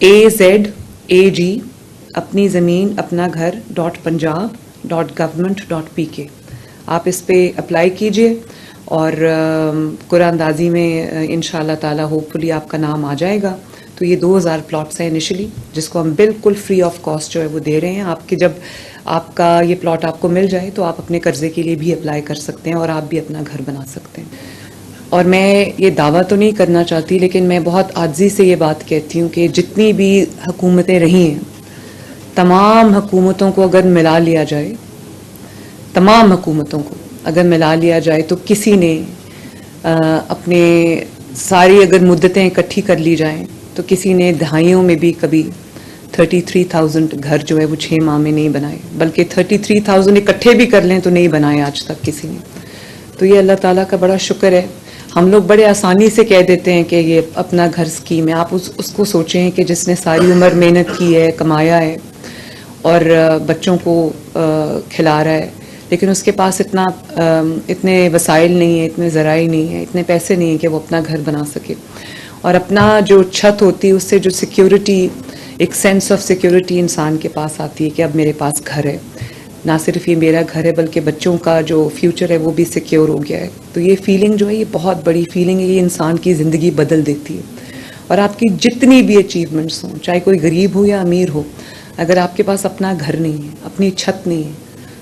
AZAG अपनी ज़मीन अपना घर .punjab.government.pk आप इस पे अप्लाई कीजिए और कुरानंदाजी में इंशाल्लाह ताला होपफुली आपका नाम आ जाएगा। तो ये 2000 प्लॉट्स हैं इनिशियली, जिसको हम बिल्कुल फ्री ऑफ कॉस्ट जो है वो दे रहे हैं। आपके जब आपका ये प्लॉट आपको मिल जाए तो आप अपने कर्जे के लिए भी अप्लाई कर सकते हैं और आप भी अपना घर बना सकते हैं। और मैं ये दावा तो नहीं करना चाहती, लेकिन मैं बहुत आजिज़ी से ये बात कहती हूँ कि जितनी भी हुकूमतें रही हैं, तमाम हुकूमतों को अगर मिला लिया जाए, तमाम हुकूमतों को अगर मिला लिया जाए तो किसी ने अपने सारी अगर मुद्दतें इकट्ठी कर ली जाएं तो किसी ने दहाइयों में भी कभी 33,000 घर जो है वो 6 माह में नहीं बनाए, बल्कि 33,000 इकट्ठे भी कर लें तो नहीं बनाए आज तक किसी ने। तो ये अल्लाह ताला का बड़ा शुक्र है। हम लोग बड़े आसानी से कह देते हैं कि ये अपना घर स्कीम है। आप उसको सोचें कि जिसने सारी उम्र मेहनत की है, कमाया है और बच्चों को खिला रहा है, लेकिन उसके पास इतने वसाइल नहीं है, इतने ज़राई नहीं है, इतने पैसे नहीं है कि वो अपना घर बना सके। और अपना जो छत होती है उससे जो सिक्योरिटी, एक सेंस ऑफ सिक्योरिटी इंसान के पास आती है कि अब मेरे पास घर है, ना सिर्फ ये मेरा घर है बल्कि बच्चों का जो फ्यूचर है वो भी सिक्योर हो गया है। तो ये फीलिंग जो है ये बहुत बड़ी फीलिंग है, ये इंसान की ज़िंदगी बदल देती है। और आपकी जितनी भी अचीवमेंट्स हों, चाहे कोई गरीब हो या अमीर हो, अगर आपके पास अपना घर नहीं है, अपनी छत नहीं है,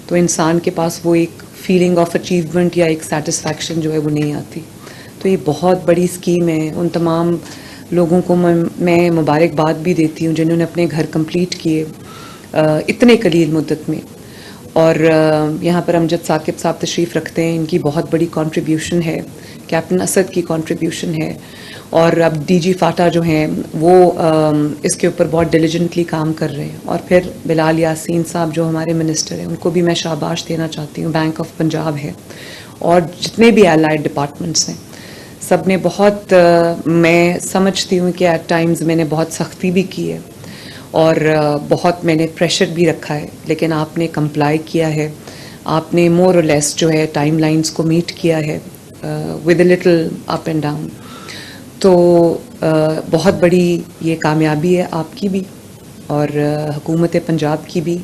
तो इंसान के पास वो एक फीलिंग ऑफ अचीवमेंट या एक सेटिस्फैक्शन जो है वो नहीं आती। तो ये बहुत बड़ी स्कीम है। उन तमाम लोगों को मैं मुबारकबाद भी देती हूँ जिन्होंने अपने घर कंप्लीट किए इतने कलील मुद्दत में। और यहाँ पर अमजद साकिब साहब तशरीफ़ रखते हैं, इनकी बहुत बड़ी कंट्रीब्यूशन है, कैप्टन असद की कंट्रीब्यूशन है, और अब डीजी फाटा जो हैं वो इसके ऊपर बहुत डिलिजेंटली काम कर रहे हैं। और फिर बिलाल यासीन साहब जो हमारे मिनिस्टर हैं, उनको भी मैं शाबाश देना चाहती हूँ। बैंक ऑफ पंजाब है और जितने भी एलाइड डिपार्टमेंट्स हैं, सब ने बहुत मैं समझती हूँ कि एट टाइम्स मैंने बहुत सख्ती भी की है और बहुत मैंने प्रेशर भी रखा है, लेकिन आपने कंप्लाई किया है, आपने मोर और लेस जो है टाइमलाइंस को मीट किया है with a little up and down. तो बहुत बड़ी ये कामयाबी है आपकी भी और हुकूमत पंजाब की भी।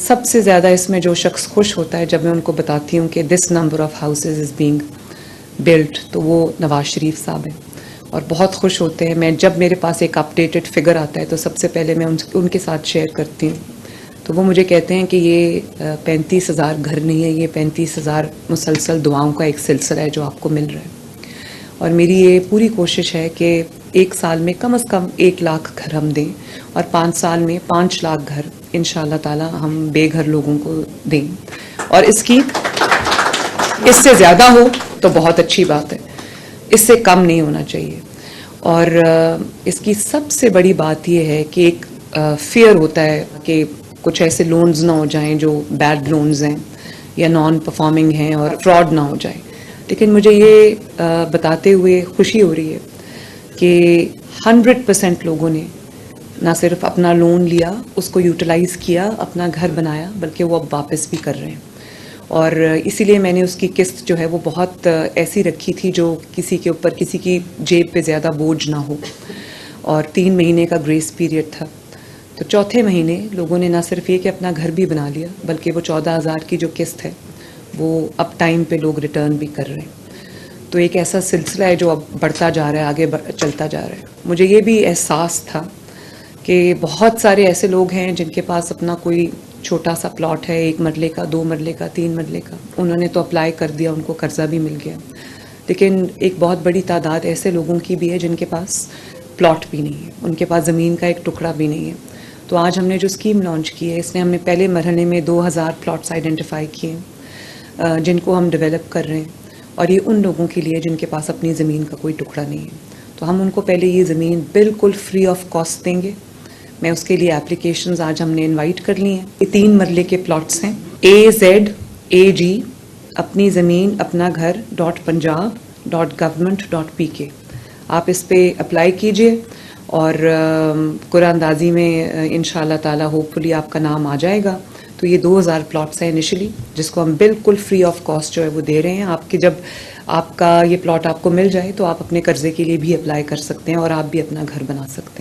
सबसे ज़्यादा इसमें जो शख्स खुश होता है जब मैं उनको बताती हूँ कि this number of houses is being built, तो वो नवाज शरीफ साहब हैं और बहुत खुश होते हैं। मैं जब मेरे पास एक अपडेटेड फिगर आता है तो सबसे पहले मैं उनके साथ शेयर करती हूँ, तो वो मुझे कहते हैं कि ये 35,000 घर नहीं है, ये 35,000 मुसलसल दुआओं का एक सिलसिला है जो आपको मिल रहा है। और मेरी ये पूरी कोशिश है कि 1 साल में कम से कम 1 लाख घर हम दें और 5 साल में 5 लाख घर इंशाल्लाह ताला हम बेघर लोगों को दें। और इससे ज़्यादा हो तो बहुत अच्छी बात है, इससे कम नहीं होना चाहिए। और इसकी सबसे बड़ी बात यह है कि एक फियर होता है कि कुछ ऐसे लोन्स ना हो जाएं जो बैड लोन्स हैं या नॉन परफॉर्मिंग हैं और फ्रॉड ना हो जाए। लेकिन मुझे ये बताते हुए खुशी हो रही है कि 100% लोगों ने ना सिर्फ अपना लोन लिया, उसको यूटिलाइज़ किया, अपना घर बनाया, बल्कि वो अब वापस भी कर रहे हैं। और इसीलिए मैंने उसकी किस्त जो है वो बहुत ऐसी रखी थी जो किसी के ऊपर, किसी की जेब पे ज़्यादा बोझ ना हो। और 3 महीने का ग्रेस पीरियड था, तो चौथे महीने लोगों ने ना सिर्फ ये कि अपना घर भी बना लिया, बल्कि वो 14,000 की जो किस्त है वो अब टाइम पे लोग रिटर्न भी कर रहे हैं। तो एक ऐसा सिलसिला है जो अब बढ़ता जा रहा है, आगे चलता जा रहा है। मुझे ये भी एहसास था कि बहुत सारे ऐसे लोग हैं जिनके पास अपना कोई छोटा सा प्लॉट है, 1 मरले का, 2 मरले का, 3 मरले का, उन्होंने तो अप्लाई कर दिया, उनको कर्जा भी मिल गया। लेकिन एक बहुत बड़ी तादाद ऐसे लोगों की भी है जिनके पास प्लॉट भी नहीं है, उनके पास ज़मीन का एक टुकड़ा भी नहीं है। तो आज हमने जो स्कीम लॉन्च की है, इसने हमने पहले मरहले में 2000 प्लॉट्स आइडेंटिफाई किए जिनको हम डेवलप कर रहे हैं। और ये उन लोगों के लिए जिनके पास अपनी ज़मीन का कोई टुकड़ा नहीं है, तो हम उनको पहले ये ज़मीन बिल्कुल फ्री ऑफ कॉस्ट देंगे। मैं उसके लिए एप्लीकेशंस आज हमने इनवाइट कर ली हैं। ये 3 मरले के प्लॉट्स हैं। AZAG अपनी ज़मीन अपना घर .punjab.government.pk आप इस पे अप्लाई कीजिए और कुरानंदाजी में इंशाल्लाह ताला होपफुली आपका नाम आ जाएगा। तो ये 2000 प्लॉट्स हैं इनिशियली, जिसको हम बिल्कुल फ्री ऑफ कॉस्ट जो है वो दे रहे हैं। आपके जब आपका ये प्लॉट आपको मिल जाए तो आप अपने कर्जे के लिए भी अप्लाई कर सकते हैं और आप भी अपना घर बना सकते हैं।